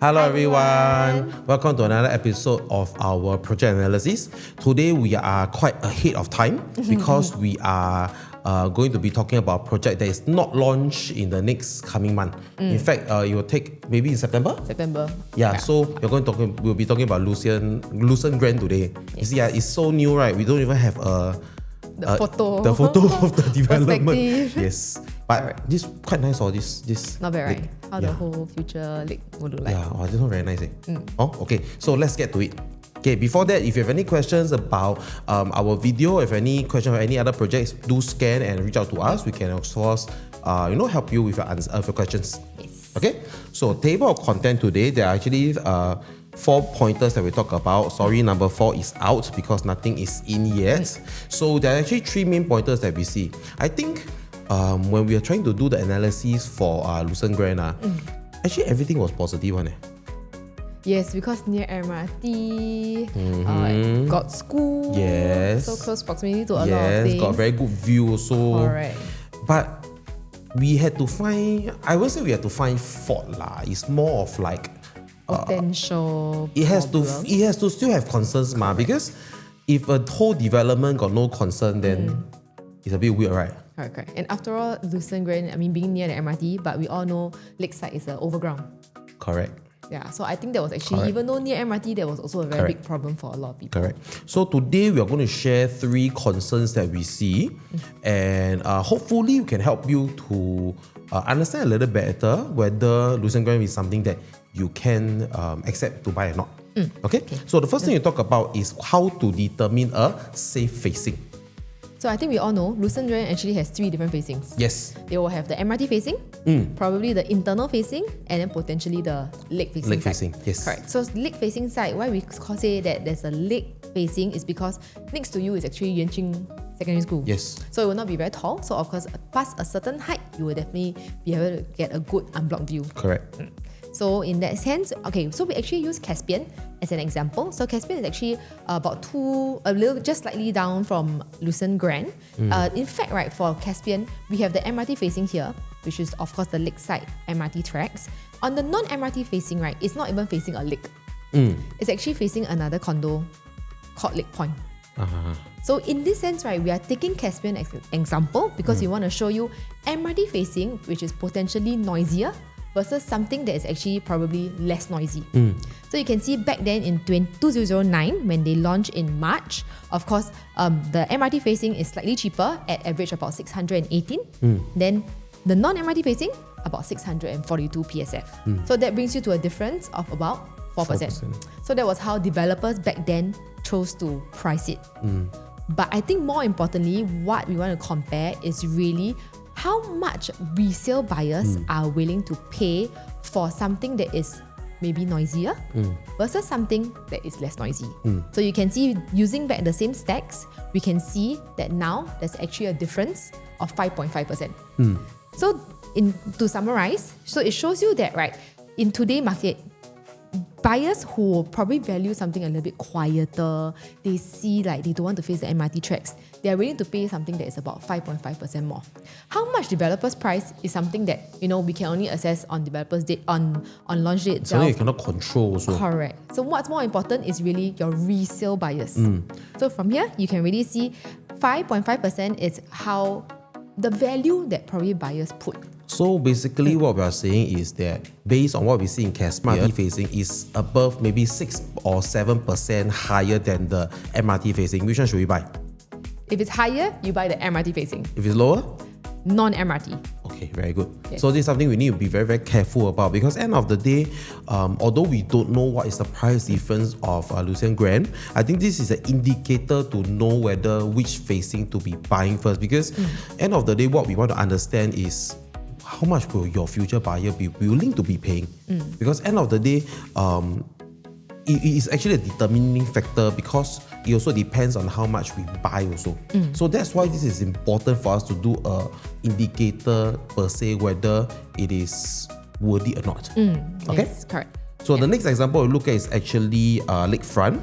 Hello everyone. Welcome to another episode of our project analysis. Today we are quite ahead of time because we are going to be talking about a project that is not launched in the next coming month. In fact, it will take maybe in September. Yeah. So we'll be talking about Lucerne Grand today. Yes. You see, it's so new, right? We don't even have the photo of the development. Yes. But this quite nice, or this not bad, right? How the whole future lake will look like. Yeah, this one very nice. Oh, okay. So let's get to it. Okay, before that, if you have any questions about our video, if any question or any other projects, do scan and reach out to us. We can of course, help you with your questions. Yes. Okay. So table of content today, there are actually 4 pointers that we talk about. Sorry, number 4 is out because nothing is in yet. So there are actually 3 main pointers that we see. I think when we are trying to do the analysis for Lucerne Grand, actually everything was positive one. Yes, because near MRT, got school, so close proximity to a lot of things. Got a very good view also. Correct. But we had to find, I won't say we had to find fault lah. It's more of like potential it has to still have concerns because if a whole development got no concern, then it's a bit weird, right? Correct. And after all, Lucerne Grand, being near the MRT, but we all know Lakeside is overground. Correct. Yeah, so I think that was actually, even though near MRT, there was also a very big problem for a lot of people. Correct. So today we are going to share 3 concerns that we see, and hopefully we can help you to understand a little better whether Lucerne Grand is something that you can accept to buy or not. Okay? So the first thing you talk about is how to determine a safe facing. So I think we all know Lucerne Grand actually has 3 different facings. Yes. They will have the MRT facing, probably the internal facing, and then potentially the lake facing. Lake facing, yes. Correct. So lake facing side, why we say that there's a lake facing is because next to you is actually Yuanqing Secondary School. Yes. So it will not be very tall. So of course, past a certain height, you will definitely be able to get a good unblocked view. Correct. So in that sense, okay, so we actually use Caspian as an example. So Caspian is actually just slightly down from Lucerne Grand. In fact, right, for Caspian, we have the MRT facing here, which is of course the lakeside MRT tracks. On the non-MRT facing, right, it's not even facing a lake. It's actually facing another condo called Lake Point. So in this sense, right, we are taking Caspian as an example because we want to show you MRT facing, which is potentially noisier, versus something that is actually probably less noisy. So you can see back then in 2009, when they launched in March, of course, the MRT facing is slightly cheaper at average about 618. Then the non-MRT facing, about 642 PSF. So that brings you to a difference of about 4%. So that was how developers back then chose to price it. But I think more importantly, what we want to compare is really how much resale buyers are willing to pay for something that is maybe noisier versus something that is less noisy. So you can see, using back the same stacks, we can see that now there's actually a difference of 5.5%. So to summarize, so it shows you that, right, in today's market, buyers who probably value something a little bit quieter, they see like they don't want to face the MRT tracks, they are willing to pay something that is about 5.5% more. How much developers price is something that we can only assess on developers date on launch date itself. Something you cannot control also. Correct. So what's more important is really your resale buyers. So from here you can really see 5.5% is how the value that probably buyers put. So basically what we are saying is that based on what we see in Caspian, MRT facing is above maybe 6 or 7% higher than the MRT facing. Which one should we buy? If it's higher, you buy the MRT facing. If it's lower? Non-MRT. Okay, very good. Yes. So this is something we need to be very, very careful about because end of the day, although we don't know what is the price difference of Lucerne Grand, I think this is an indicator to know whether which facing to be buying first because end of the day, what we want to understand is how much will your future buyer be willing to be paying? Because end of the day, it is actually a determining factor because it also depends on how much we buy also. So that's why this is important for us to do a indicator per se whether it is worthy or not. Okay? Yes, correct. So the next example we look at is actually lakefront.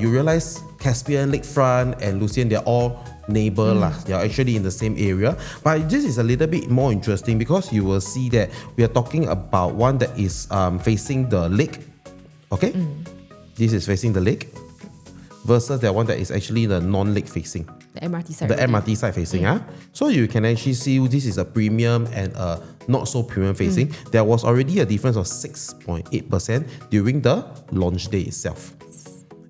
You realize Caspian, lakefront and Lucerne, they're all neighbor lah. They are actually in the same area. But this is a little bit more interesting because you will see that we are talking about one that is facing the lake. Okay, this is facing the lake versus the one that is actually the non-lake facing. The MRT side. The MRT side facing. So you can actually see this is a premium and a not so premium facing. There was already a difference of 6.8% during the launch day itself.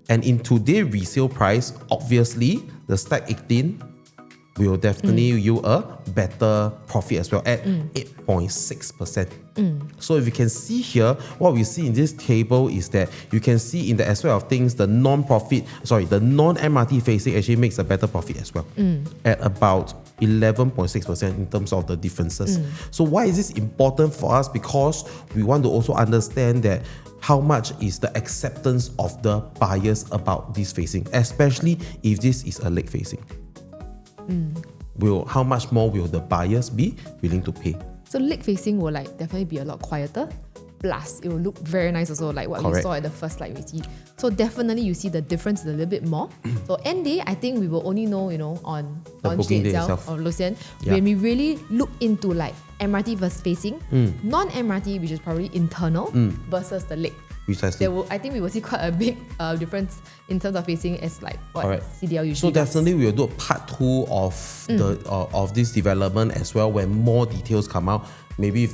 And in today's resale price, obviously, the Stack 18 will definitely yield a better profit as well at 8.6%. So if you can see here, what we see in this table is that you can see in the aspect of things, the non-MRT facing actually makes a better profit as well at about 11.6% in terms of the differences. So why is this important for us? Because we want to also understand that how much is the acceptance of the buyers about this facing, especially if this is a lake facing. How much more will the buyers be willing to pay? So lake facing will definitely be a lot quieter. Plus, it will look very nice also, like what we saw at the first slide we see. So definitely you see the difference is a little bit more. So end day, I think we will only know, on launch day itself of Lucerne, when we really look into MRT versus facing, non-MRT, which is probably internal, versus the lake. Precisely. I think we will see quite a big difference in terms of facing as what CDL usually So definitely we will do a part 2 of this development as well when more details come out. Maybe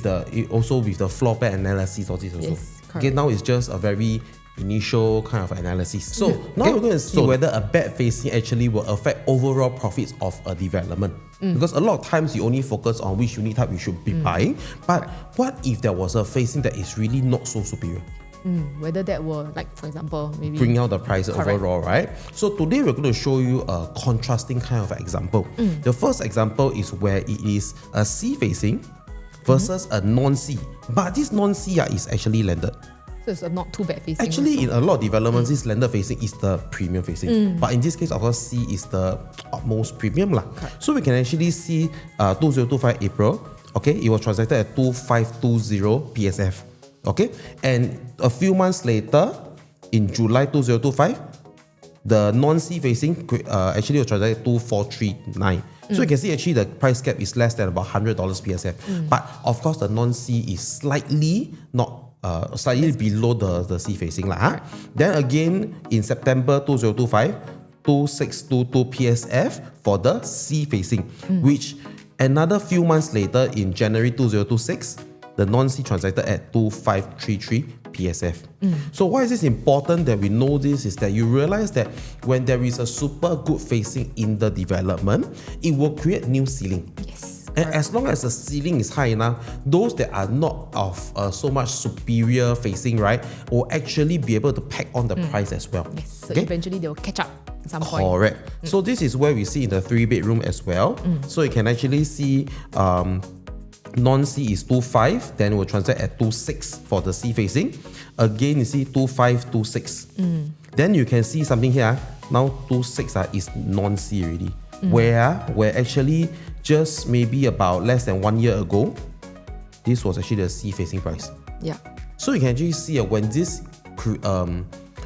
also with the floor plan analysis of this also. Yes, okay, now it's just a very initial kind of analysis. So now we're going to see whether a bad facing actually will affect overall profits of a development. Because a lot of times you only focus on which unit type you should be buying. But what if there was a facing that is really not so superior? Whether that will, for example, maybe bring out the price overall, right? So today we're going to show you a contrasting kind of example. The first example is where it is a C facing versus a non-C. But this non-C is actually landed. So it's a not too bad facing. Actually, also, in a lot of developments, this landed facing is the premium facing. But in this case, of course, C is the utmost premium lah. So we can actually see 2025 April, okay, it was transacted at 2520 PSF. Okay, and a few months later, in July 2025, the non-C facing actually was transacted at 2439. So you can see actually the price gap is less than about $100 PSF. But of course, the non-C is slightly below the C facing lah. Then again, in September 2025, 2622 PSF for the C facing, which another few months later in January 2026. The non-C transacted at 2533 PSF. So why is this important that we know this is that you realize that when there is a super good facing in the development, it will create new ceiling. Yes. And as long as the ceiling is high enough, those that are not of so much superior facing, right, will actually be able to pack on the price as well. Yes. So eventually they will catch up at some point. Correct. So this is where we see in the 3-bedroom as well. So you can actually see non-C is 25, then we'll transact at 26 for the C facing. Again, you see 25, 26. Then you can see something here. Now 26 is non-C already. Where actually just maybe about less than 1 year ago, this was actually the C facing price. Yeah. So you can actually see when this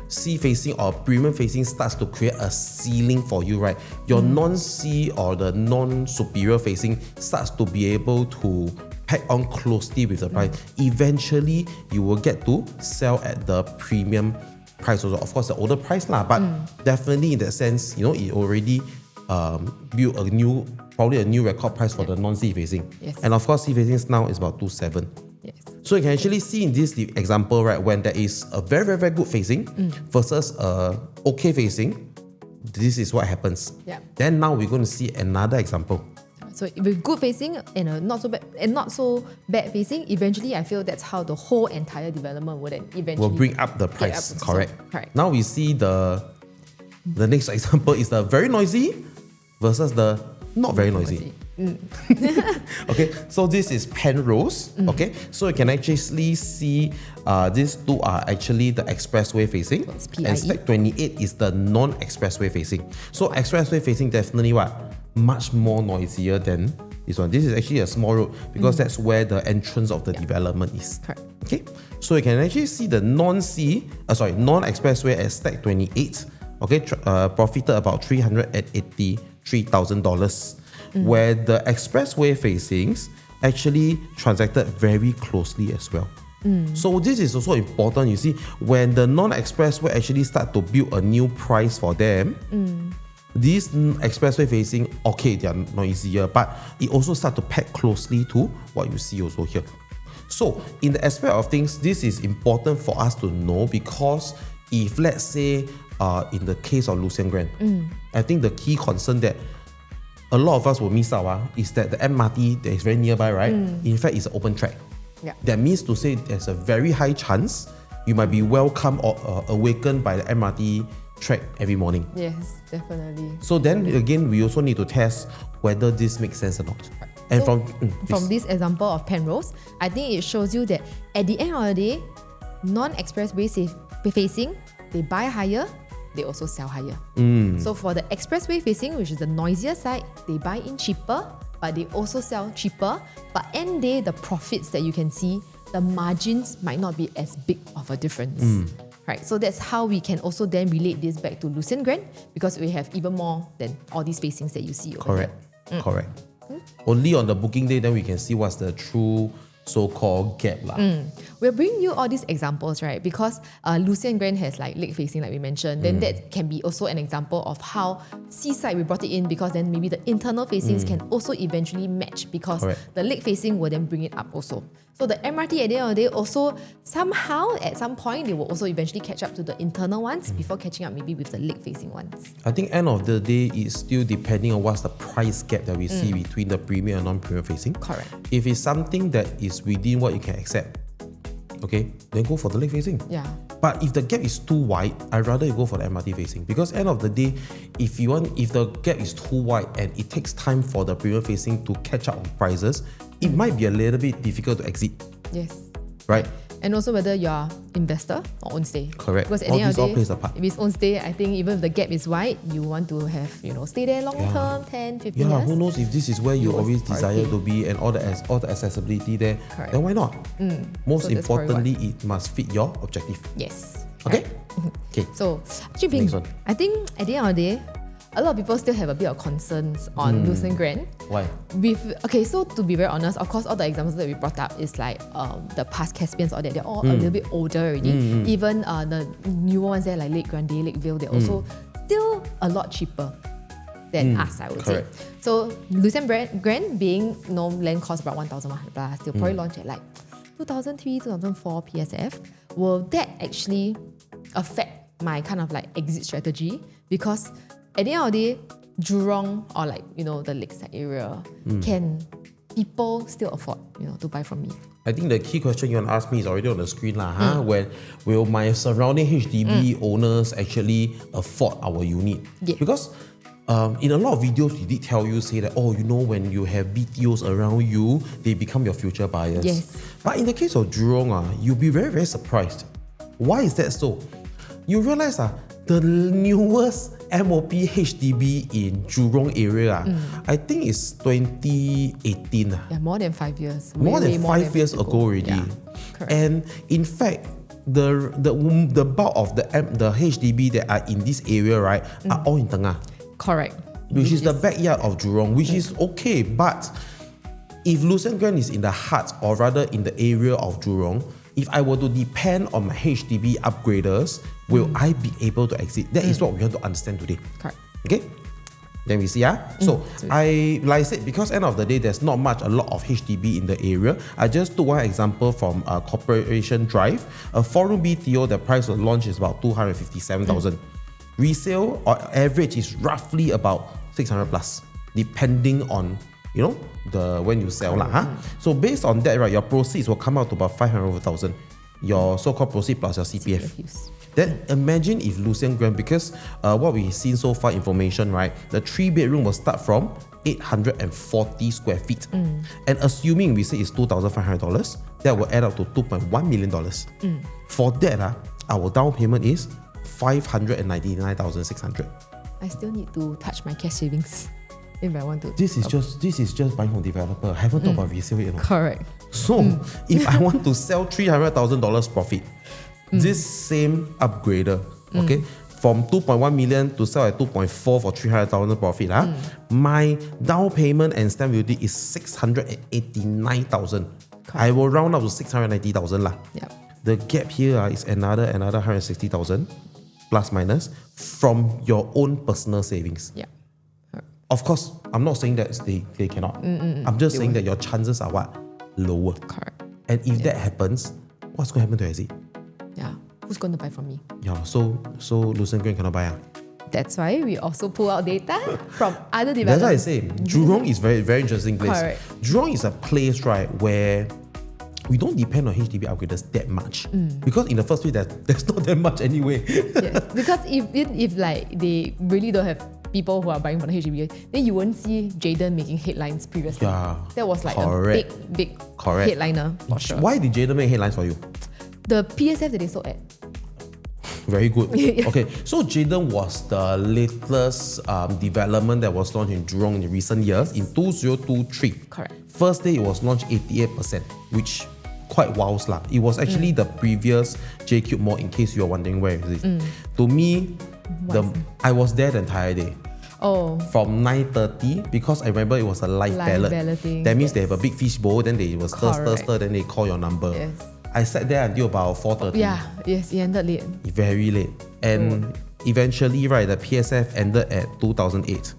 C facing or premium facing starts to create a ceiling for you, right? Your non-C or the non-superior facing starts to be able to pack on closely with the price. Eventually, you will get to sell at the premium price also. Of course, the older price lah, but definitely in that sense, it already built probably a new record price for the non-C facing. Yes. And of course, C facing now is about 27. Yes. So you can actually see in this example, right, when there is a very, very, very good facing versus a okay facing, this is what happens. Yeah. Then now we're going to see another example. So with good facing and a not so bad facing, eventually I feel that's how the whole entire development would eventually Will bring up the price. Correct. Correct. Now we see the next example is the very noisy versus the not very noisy. Okay, so this is Penrose. Okay, so you can actually see these two are actually the expressway facing, So it's PIE. and Stack 28 is the non-expressway facing. So expressway facing definitely much more noisier than this one. This is actually a small road because that's where the entrance of the development is. Correct. Okay, so you can actually see the non-expressway at Stack 28 okay, profited about $383,000, where the expressway facings actually transacted very closely as well. So this is also important. You see, when the non-expressway actually start to build a new price for them, these expressway facing, okay, they are noisier, but it also start to pack closely to what you see also here. So in the aspect of things, this is important for us to know, because if let's say in the case of Lucerne Grand, I think the key concern that a lot of us will miss out is that the MRT that is very nearby, right? In fact, it's an open track. Yeah. That means to say there's a very high chance you might be welcomed or awakened by the MRT track every morning. Yes, definitely. So then again, we also need to test whether this makes sense or not. And So, from from this example of Penrose, I think it shows you that at the end of the day, non-expressway facing, they buy higher, they also sell higher. So for the expressway facing, which is the noisier side, they buy in cheaper, but they also sell cheaper. But end day, the profits that you can see, the margins might not be as big of a difference. Right, so that's how we can also then relate this back to Lucerne Grand, because we have even more than all these facings that you see over correct, here. correct. Only on the booking day, then we can see what's the true so-called gap lah. We're bringing you all these examples, right? Because Lucerne Grand has like lake facing, like we mentioned. Then that can be also an example of how seaside we brought it in, because then maybe the internal facings can also eventually match, because Correct. the lake facing will then bring it up also. So the MRT at the end of the day also somehow at some point they will also eventually catch up to the internal ones before catching up maybe with the lake facing ones. I think end of the day, it's still depending on what's the price gap that we see between the premium and non-premium facing. Correct. If it's something that is within what you can accept, okay, then go for the lake facing. Yeah. But if the gap is too wide, I'd rather you go for the MRT facing, because end of the day, if the gap is too wide and it takes time for the premium facing to catch up on prices, it might be a little bit difficult to exit, Yes. right? And also whether you're investor or own stay. Correct. Because at All the end these of all the plays day, a part. if it's own stay, I think even if the gap is wide, you want to have, stay there long term, 10, 15 Yeah, years. who knows if this is where you You will always start desire paying. to be and all the accessibility there, Correct. then why not? Most So that's probably importantly, it must fit your objective. Yes. Okay? Okay. So, Jun Next one. I think at the end of the day, a lot of people still have a bit of concerns on Lucerne Grand. Why? So to be very honest, of course, all the examples that we brought up is like the past Caspians, or that they're all a little bit older already. Even the newer ones there, like Lake Grande, Lake Vale, they're also still a lot cheaper than us, I would Correct. say. So Lucerne Grand being land cost about 1,100 plus, they'll probably launch at like 2003, 2004 PSF. Will that actually affect my kind of like exit strategy? Because at the end of the day, Jurong or like, the lakeside area, can people still afford, to buy from me? I think the key question you want to ask me is already on the screen lah. When will my surrounding HDB owners actually afford our unit? Yeah. Because in a lot of videos, we did tell you, say that, when you have BTOs around you, they become your future buyers. Yes. But in the case of Jurong, you'll be very, very surprised. Why is that so? You realize the newest MOP HDB in Jurong area, I think it's 2018. Yeah, more than 5 years. More Way than 5 years ago already. Yeah, correct. And in fact, the bulk of the HDB that are in this area, right, are all in Tengah, Correct. which is the backyard of Jurong, which is okay. But if Lucerne Grand is in the heart, or rather in the area of Jurong, if I were to depend on my HDB upgraders, will I be able to exit? That is what we have to understand today. Correct. Okay? Then we see. So like I said, because end of the day, there's not a lot of HDB in the area. I just took one example from Corporation Drive. A 4-room BTO, the price of launch is about 257,000. Resale or average is roughly about 600 plus, depending on when you sell lah. So based on that, right, your proceeds will come out to about 500,000. Your so-called proceed plus your CPF. Then imagine if Lucerne Grand, because what we've seen so far information, right, the 3-bedroom will start from 840 square feet. And assuming we say it's $2,500, that will add up to $2.1 million. For that, our down payment is 599,600. I still need to touch my cash savings if I want to. This is just buying from developer. I haven't talked about resale yet. Correct. So if I want to sell $300,000 profit, this same upgrader, okay, from 2.1 million to sell at 2.4 for 300,000 profit. My down payment and stamp duty is 689,000. I will round up to 690,000 lah. Yep. The gap here is another 160,000 plus minus from your own personal savings. Yeah. Of course, I'm not saying that they cannot. I'm just saying that your chances are what? Lower. Correct. And if that happens, what's going to happen to Exit? Yeah. Who's going to buy from me? Yeah, so Lucerne Grand cannot buy. That's why we also pull out data from other That's why I developers. say Jurong is very, very interesting place. Correct. Jurong is a place, right, where we don't depend on HDB upgraders that much. Because in the first place, there's not that much anyway. Yes. Because if like they really don't have people who are buying from the HDB, then you won't see Jayden making headlines previously. Yeah, that was like correct. a big Correct. headliner for sure. Why did Jayden make headlines for you? The PSF that they sold at. Very good. Yeah. Okay, so Jayden was the latest development that was launched in Jurong in recent years in 2023. Correct. First day it was launched 88%, which quite wows lah. It was actually the previous JCube mall, in case you are wondering where is it. To me, I was there the entire day. Oh. From 9:30, because I remember it was a live ballot. balloting. That means they have a big fish bowl, then they will stir, then they call your number. Yes. I sat there until about 4:30. Yeah. Yes. It ended late. Very late. And eventually, right, the PSF ended at 2008.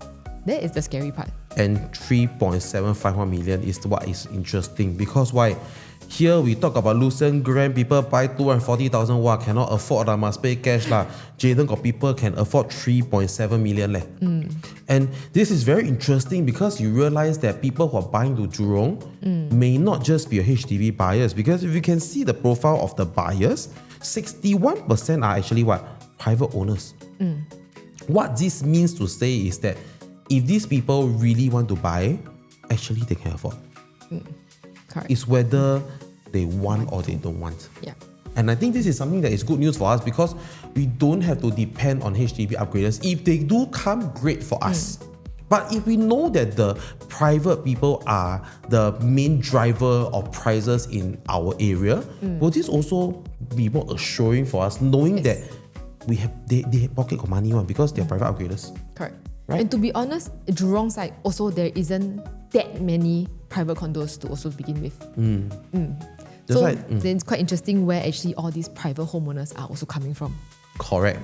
That is the scary part. And 3.751 million is what is interesting. Because why? Here we talk about Lucerne Grand, people buy 240,000, wow, cannot afford, must pay cash lah. Jayden got people can afford 3.7 million leh. And this is very interesting because you realize that people who are buying to Jurong may not just be a HDB buyers, because if you can see the profile of the buyers, 61% are actually what? Private owners. What this means to say is that if these people really want to buy, actually they can afford. Correct. It's whether they want or they don't want. Yeah. And I think this is something that is good news for us because we don't have to depend on HDB upgraders. If they do come, great for us. But if we know that the private people are the main driver of prices in our area, will this also be more assuring for us, knowing that we have they pocket got money one because they're private upgraders? Correct. Right? And to be honest, Jurong side also there isn't that many private condos to also begin with. That's So right. then it's quite interesting where actually all these private homeowners are also coming from. Correct.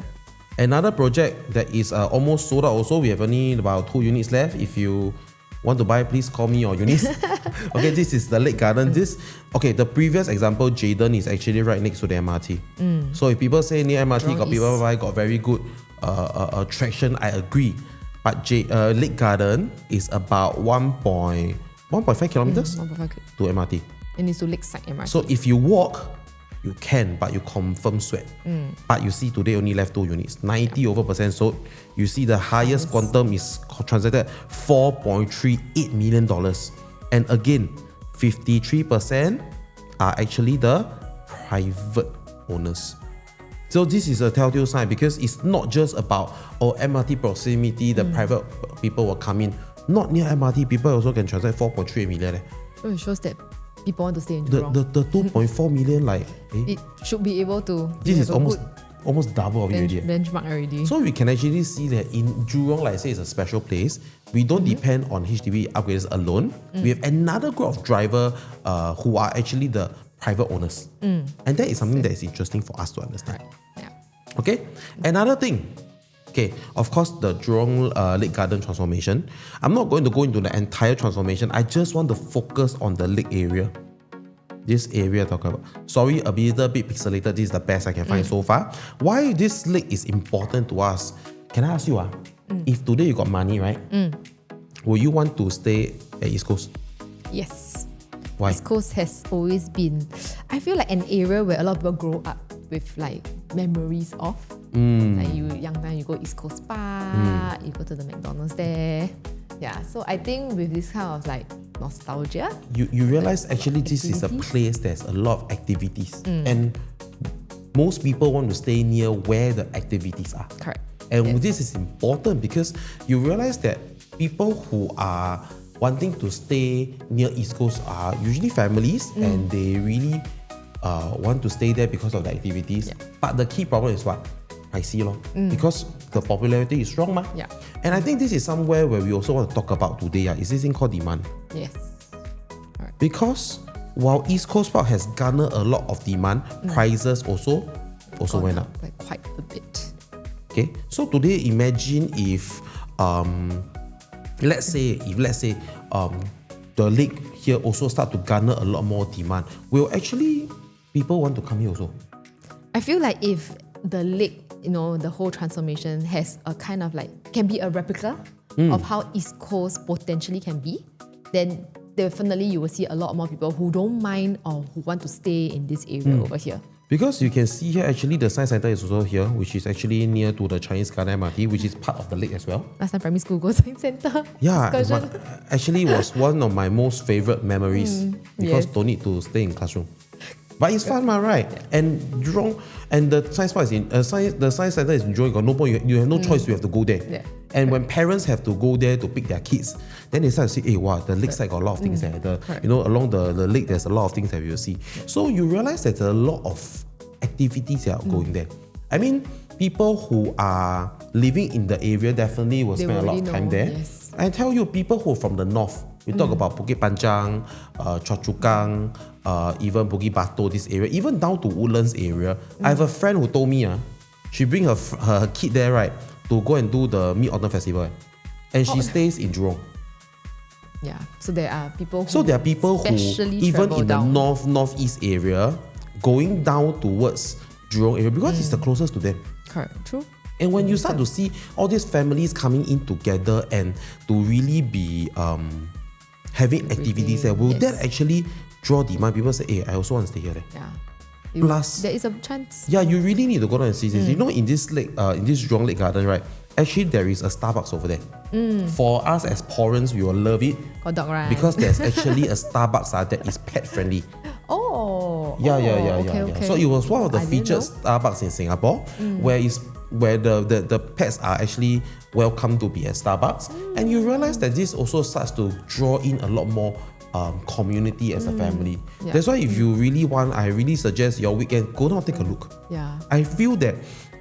Another project that is almost sold out also, we have only about 2 units left. If you want to buy, please call me or Eunice. Okay, this is the Lake Garden. The previous example, Jayden, is actually right next to the MRT. So if people say near MRT, Jurong got people buy, got very good traction, I agree. But Lake Garden is about 1.5 kilometers 1.5 to MRT. and it's to Lakeside MRT. So if you walk, you can, but you confirm sweat. But you see today only left 2 units, 90% sold. You see the highest quantum is transacted $4.38 million. And again, 53% are actually the private owners. So this is a telltale sign because it's not just about MRT proximity, the private people will come in. Not near MRT, people also can transact 4.38 million. So it shows that people want to stay in The Jurong. 2.4 million, It should be able to. this is have a almost double of it good already. benchmark already. So we can actually see that in Jurong, like I say, it's a special place. We don't depend on HDB upgraders alone. We have another group of driver who are actually the private owners. And that is something that is interesting for us to understand. Yeah. Okay, another thing. Okay, of course, the Jurong Lake Garden transformation. I'm not going to go into the entire transformation. I just want to focus on the lake area. This area talk about. Sorry, a little bit pixelated. This is the best I can find so far. Why this lake is important to us? Can I ask you, if today you got money, right? Will you want to stay at East Coast? Yes. Why? East Coast has always been, I feel like an area where a lot of people grow up with like memories of. Like you young time, you go East Coast Park, you go to the McDonald's there. Yeah, so I think with this kind of like nostalgia. You realize actually this is a place there's a lot of activities. And most people want to stay near where the activities are. Correct. And this is important because you realize that people who are wanting to stay near East Coast are usually families and they really want to stay there because of the activities. But the key problem is what? I see lor. Because the popularity is strong, Yeah. And I think this is somewhere where we also want to talk about today. Is this thing called demand? Yes. Because while East Coast Park has garnered a lot of demand, prices also went up. Like quite a bit. Okay, so today imagine if let's say the lake here also start to garner a lot more demand, will actually people want to come here also? I feel like if the lake, the whole transformation has a kind of like, can be a replica of how East Coast potentially can be, then definitely you will see a lot more people who don't mind or who want to stay in this area over here. Because you can see here, actually the science center is also here, which is actually near to the Chinese Garden MRT, which is part of the lake as well. Last time primary school go science center. Yeah, excursion. actually was one of my most favorite memories because yes. don't need to stay in classroom. But it's fun, right? And Jurong, and the science park is in the science center is in Jurong. Got no point. You have no choice. You have to go there. Yeah. And when parents have to go there to pick their kids, then they start to see, hey, wow, the lakeside got a lot of things there. Along the lake, there's a lot of things that you will see. So you realize that there are a lot of activities that are going there. I mean, people who are living in the area definitely will spend a lot of time there. Yes. I tell you, people who are from the north, we talk about Bukit Panjang, Choa Chu Kang, even Bukit Batok, this area, even down to Woodlands area. I have a friend who told me, she bring her kid there, right, to go and do the Mid-Autumn Festival. And she stays in Jurong. Yeah, so there are people who even in the northeast area, going down towards Jurong area because it's the closest to them. Correct, true. And when you start to see all these families coming in together and to really be having activities there, will that actually draw demand? People say, hey, I also want to stay here. Yeah. Plus, there is a chance. Yeah, you really need to go down and see this. In this lake, in this Jurong Lake Garden, right? Actually, there is a Starbucks over there. For us as Porans, we will love it. Got dog, right? Because there's actually a Starbucks that is pet friendly. Yeah. Okay. So it was one of the featured Starbucks in Singapore, where the pets are actually welcome to be at Starbucks, and you realize that this also starts to draw in a lot more community as a family. Yeah. That's why if you really want, I really suggest your weekend go down take a look. Yeah. I feel that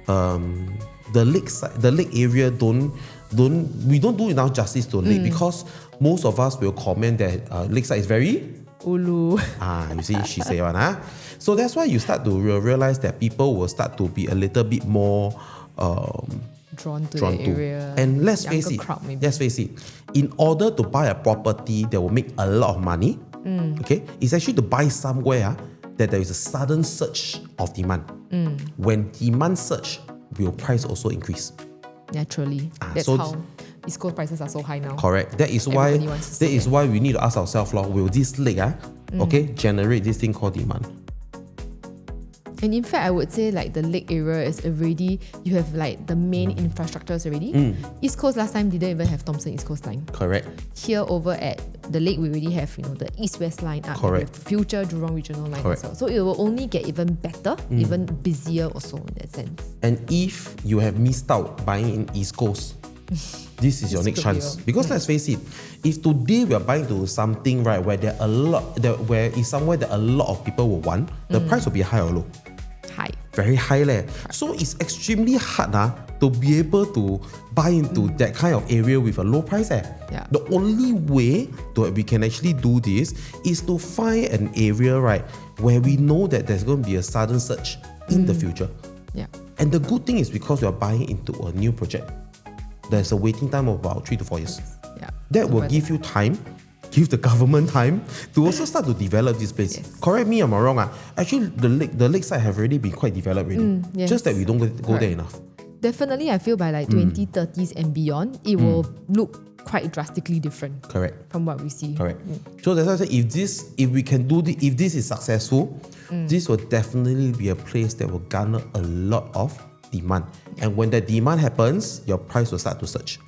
the lake area we don't do enough justice to the lake because most of us will comment that lakeside is very ulu. You see, she say one. So that's why you start to realize that people will start to be a little bit more drawn to the area. And let's face it, in order to buy a property that will make a lot of money, okay, it's actually to buy somewhere that there is a sudden surge of demand. When demand surge, will price also increase? Naturally. That's how East Coast prices are so high now. Correct. That is why we need to ask ourselves, will this lake generate this thing called demand? And in fact, I would say like the lake area is already, you have like the main infrastructures already. East Coast last time didn't even have Thomson East Coast line. Correct. Here over at the lake, we already have the East-West line up. Correct. Future Jurong Regional line Correct. as well. So it will only get even better, even busier also in that sense. And if you have missed out buying in East Coast, this is your next chance. Because let's face it, if today we are buying to something right where there are where is somewhere that a lot of people will want, the price will be high or low? High. Very high leh. So it's extremely hard to be able to buy into that kind of area with a low price. Yeah. The only way that we can actually do this is to find an area right where we know that there's going to be a sudden surge in the future. Yeah. And the good thing is because we are buying into a new project, there's a waiting time of about 3 to 4 years. Yeah. That will give you time, give the government time to also start to develop this place. Yes. Correct me if I'm wrong. Actually, the lakeside have already been quite developed already. Yes. Just that we don't go there enough. Definitely, I feel by like 2030s and beyond, it will look quite drastically different. Correct. From what we see. Correct. So that's why I say if we can do this, if this is successful, this will definitely be a place that will garner a lot of demand. And when that demand happens, your price will start to surge.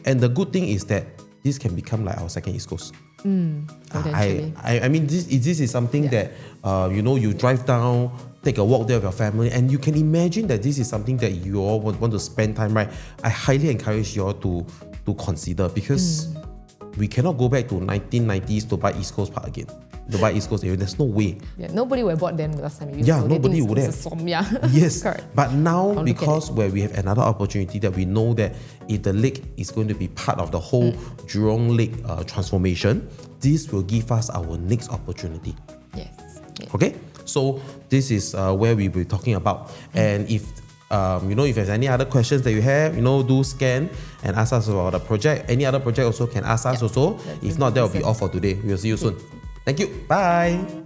And the good thing is that this can become like our second East Coast. I mean, this is something that you drive down, take a walk there with your family, and you can imagine that this is something that you all want to spend time, right? I highly encourage you all to consider because we cannot go back to 1990s to buy East Coast Park again. to buy East Coast area. There's no way. Yeah, nobody would have bought them last time. Yeah, so they nobody think would it's have. a swamp, yeah. Yes, Correct. but now look at because where we have another opportunity that we know that if the lake is going to be part of the whole Jurong Lake transformation, this will give us our next opportunity. Yes. Okay, so this is where we will be talking about. And if if there's any other questions that you have, do scan and ask us about the project. Any other project also can ask us also. If not, that will be all for today. We'll see you soon. Thank you. Bye.